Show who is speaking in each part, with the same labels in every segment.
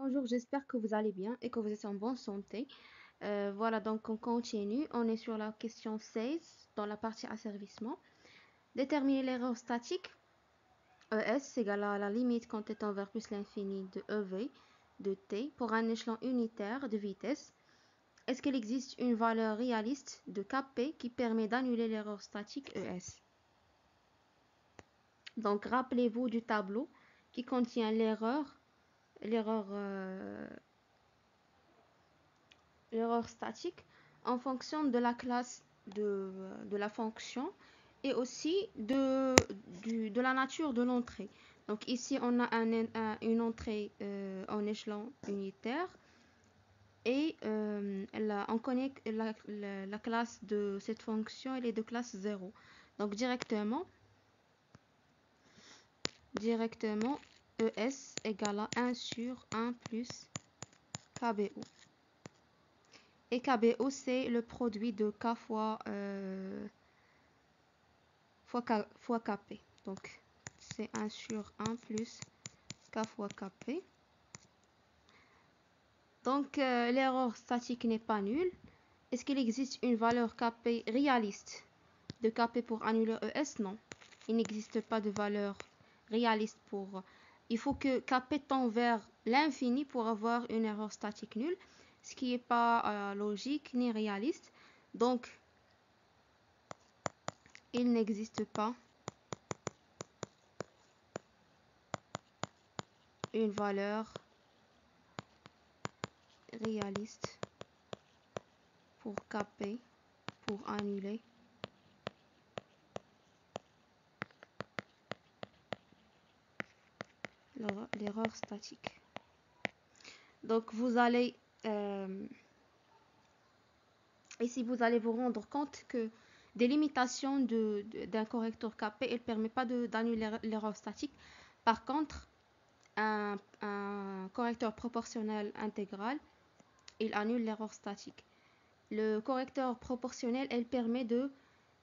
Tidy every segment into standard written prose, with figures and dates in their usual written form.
Speaker 1: Bonjour, j'espère que vous allez bien et que vous êtes en bonne santé. Voilà, donc on continue. On est sur la question 16 dans la partie asservissement. Déterminer l'erreur statique. ES égale à la limite quand t tend vers plus l'infini de EV de t pour un échelon unitaire de vitesse. Est-ce qu'il existe une valeur réaliste de Kp qui permet d'annuler l'erreur statique ES? Donc rappelez-vous du tableau qui contient l'erreur l'erreur statique en fonction de la classe de la fonction et aussi de la nature de l'entrée. Donc ici, on a une entrée en échelon unitaire et on connaît que la classe de cette fonction, elle est de classe 0. Donc directement ES égale à 1 sur 1 plus KBO. Et KBO, c'est le produit de K fois Kp. Donc, c'est 1 sur 1 plus K fois Kp. Donc, l'erreur statique n'est pas nulle. Est-ce qu'il existe une valeur Kp réaliste de Kp pour annuler ES? Non. Il n'existe pas de valeur réaliste pour... Il faut que Kp tend vers l'infini pour avoir une erreur statique nulle, ce qui n'est pas logique ni réaliste. Donc, il n'existe pas une valeur réaliste pour Kp pour annuler l'erreur statique. Donc vous allez ici vous allez vous rendre compte que des limitations d'un correcteur Kp, il ne permet pas d'annuler l'erreur statique. Par contre, un correcteur proportionnel intégral, il annule l'erreur statique. Le correcteur proportionnel, elle permet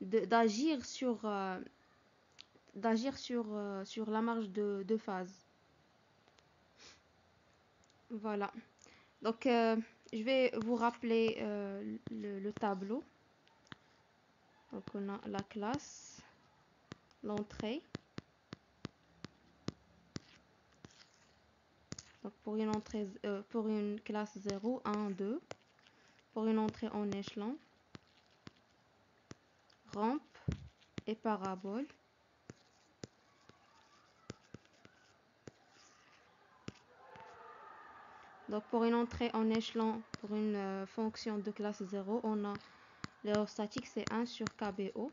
Speaker 1: d'agir sur sur la marge de phase. Voilà. Donc, je vais vous rappeler le tableau. Donc, on a la classe, l'entrée. Donc, pour une classe 0, 1, 2. Pour une entrée en échelon, rampe et parabole. Donc, pour une entrée en échelon, pour une fonction de classe 0, on a l'erreur statique, c'est 1 sur KBO.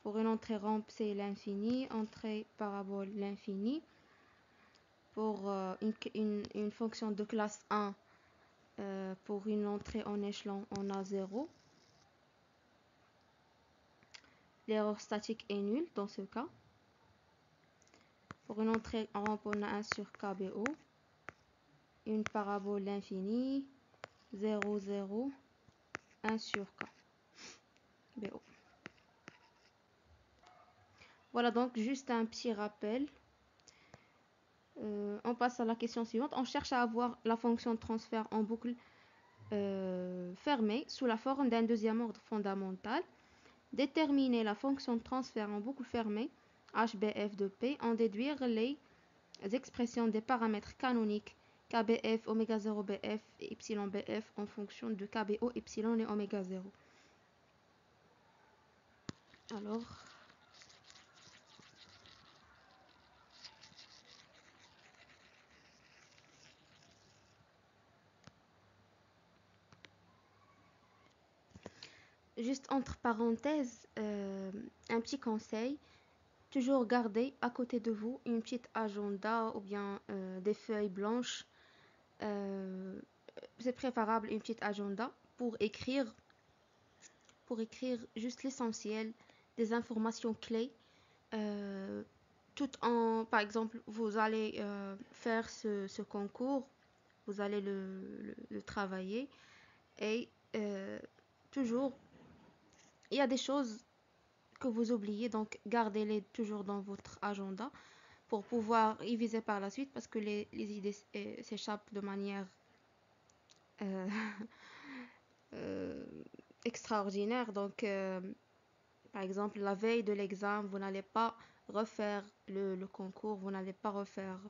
Speaker 1: Pour une entrée rampe, c'est l'infini. Entrée parabole, l'infini. Pour une fonction de classe 1, pour une entrée en échelon, on a 0. L'erreur statique est nulle dans ce cas. Pour une entrée en rampe, on a 1 sur KBO. Une parabole, l'infini. 0, 0. 1 sur KBO. Voilà donc juste un petit rappel. On passe à la question suivante. On cherche à avoir la fonction de transfert en boucle fermée sous la forme d'un deuxième ordre fondamental. Déterminer la fonction de transfert en boucle fermée HBF de P, en déduire les expressions des paramètres canoniques KBF, oméga 0 BF et epsilon BF en fonction de KBO, epsilon et oméga 0. Alors, juste entre parenthèses, un petit conseil. Toujours garder à côté de vous une petite agenda ou bien des feuilles blanches. C'est préférable une petite agenda pour écrire juste l'essentiel des informations clés. Tout par exemple, vous allez faire ce concours, vous allez le travailler et toujours, il y a des choses que vous oubliez, donc gardez-les toujours dans votre agenda pour pouvoir réviser par la suite parce que les idées s'échappent de manière euh, extraordinaire. Donc, par exemple, la veille de l'examen, vous n'allez pas refaire le concours, vous n'allez pas refaire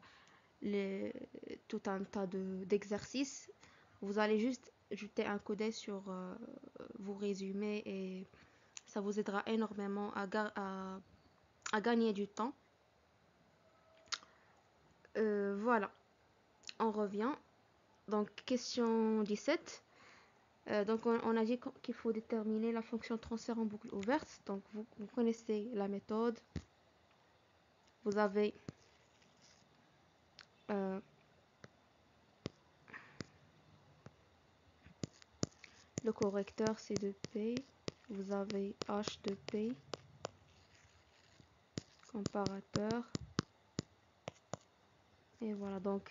Speaker 1: tout un tas d'exercices. Vous allez juste jeter un coup d'œil sur vos résumés et ça vous aidera énormément à gagner du temps. Voilà, on revient. Donc, question 17. Donc, on a dit qu'il faut déterminer la fonction transfert en boucle ouverte. Donc, vous connaissez la méthode. Vous avez le correcteur C de P. Vous avez H de P. Comparateur. Et voilà, donc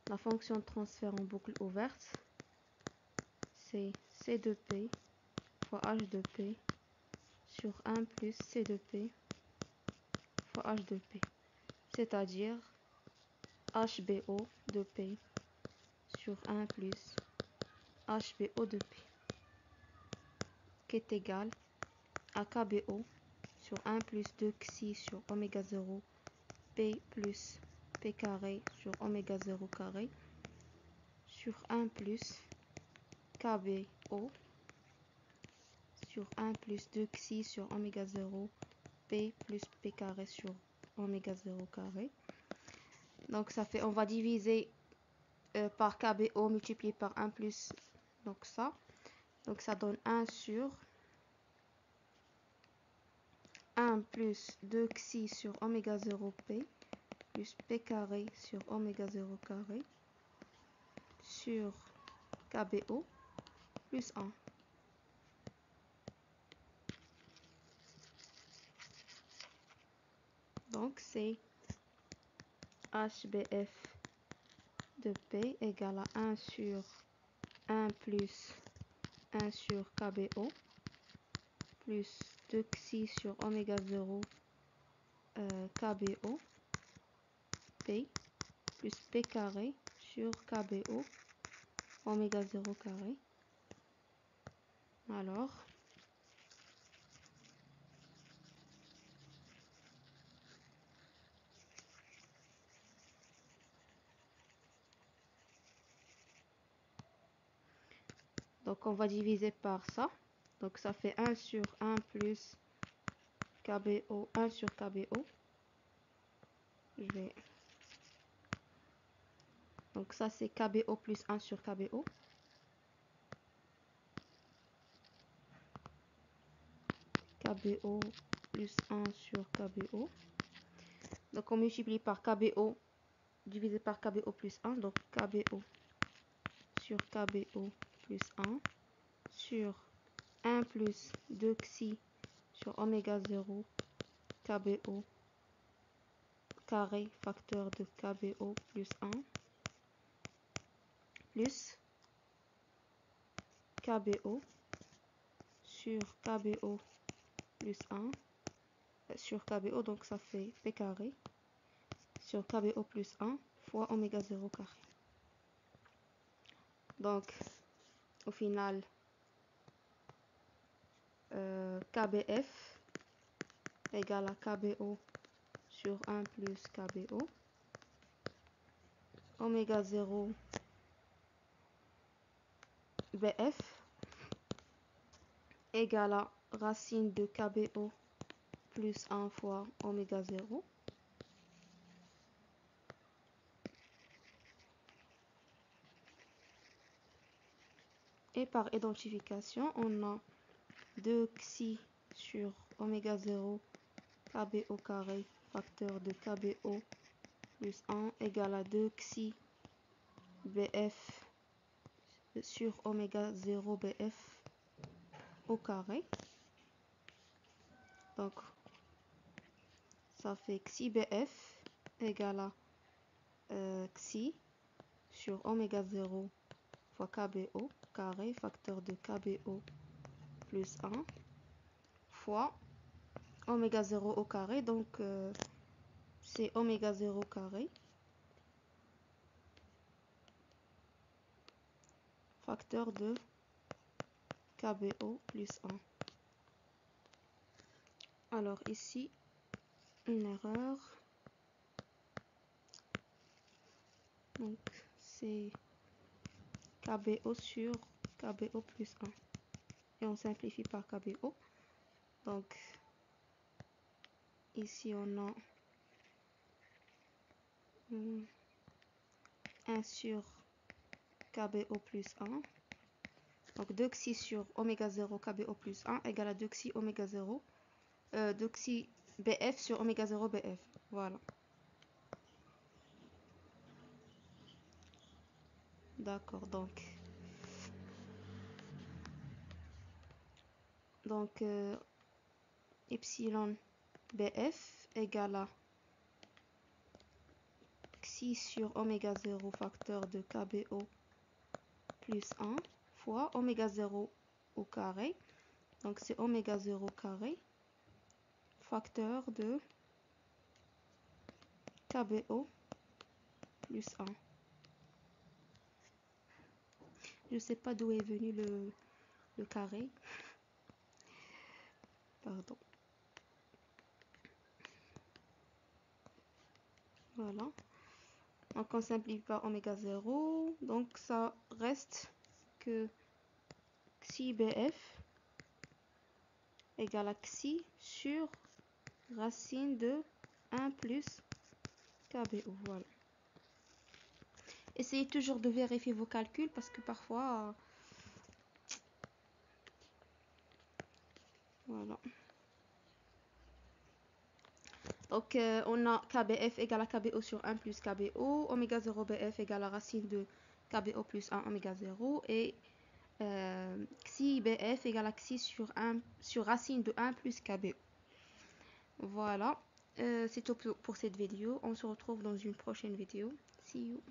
Speaker 1: la fonction de transfert en boucle ouverte, c'est C de P fois H de P sur 1 plus C de P fois H de P, c'est-à-dire HBO de P sur 1 plus HBO de P, qui est égal à KBO sur 1 plus 2 xi sur oméga 0 P plus P carré sur oméga 0 carré sur 1 plus KBO sur 1 plus 2 xi sur oméga 0 P plus P carré sur oméga 0 carré. Donc ça fait, on va diviser par KBO multiplié par 1 plus, donc ça donne 1 sur 1 plus 2 xi sur oméga 0 P plus P carré sur oméga 0 carré sur KBO plus 1. Donc c'est HBF de P égale à 1 sur 1 plus 1 sur KBO plus 2 xi sur oméga 0 KBO P plus P carré sur KBO oméga 0 carré. Alors, donc on va diviser par ça. Donc ça fait 1 sur 1 plus KBO, 1 sur KBO. Donc ça c'est KBO plus 1 sur KBO. KBO plus 1 sur KBO. Donc on multiplie par KBO divisé par KBO plus 1. Donc KBO sur KBO plus 1 sur 1 plus 2 xi sur oméga 0 KBO carré facteur de KBO plus 1 plus KBO sur KBO plus 1 sur KBO, donc ça fait P carré sur KBO plus 1 fois oméga 0 carré. Donc au final KBF égale à KBO sur 1 plus KBO oméga 0 BF égale à racine de KBO plus 1 fois oméga 0 et par identification on a 2 xi sur oméga 0 KBO carré facteur de KBO plus 1 égale à 2 xi BF sur oméga 0 BF au carré. Donc ça fait xi BF égale à xi sur oméga 0 fois KBO carré facteur de KBO plus 1 fois oméga 0 au carré. Donc c'est oméga 0 carré facteur de KBO plus 1. Alors ici, une erreur. Donc c'est KBO sur KBO plus 1. Et on simplifie par KBO. Donc ici on a 1 sur KBO plus 1. Donc 2xi sur oméga 0 KBO plus 1 égale à 2xi oméga 0. 2xi BF sur oméga 0 BF. Voilà. D'accord, donc epsilon BF égale à xi sur oméga 0 facteur de KBO plus 1 fois oméga 0 au carré. Donc c'est oméga 0 carré facteur de KBO plus 1. Je ne sais pas d'où est venu le carré. Pardon. Voilà. Donc on simplifie par oméga 0. Donc ça reste que xi BF égale à xi sur racine de 1 plus KBO. Voilà. Essayez toujours de vérifier vos calculs parce que parfois... Voilà. Donc, on a KBF égale à KBO sur 1 plus KBO. Oméga 0 BF égale à racine de KBO plus 1 oméga 0. Et xi BF égale à xi sur racine de 1 plus KBO. Voilà. C'est tout pour cette vidéo. On se retrouve dans une prochaine vidéo. See you.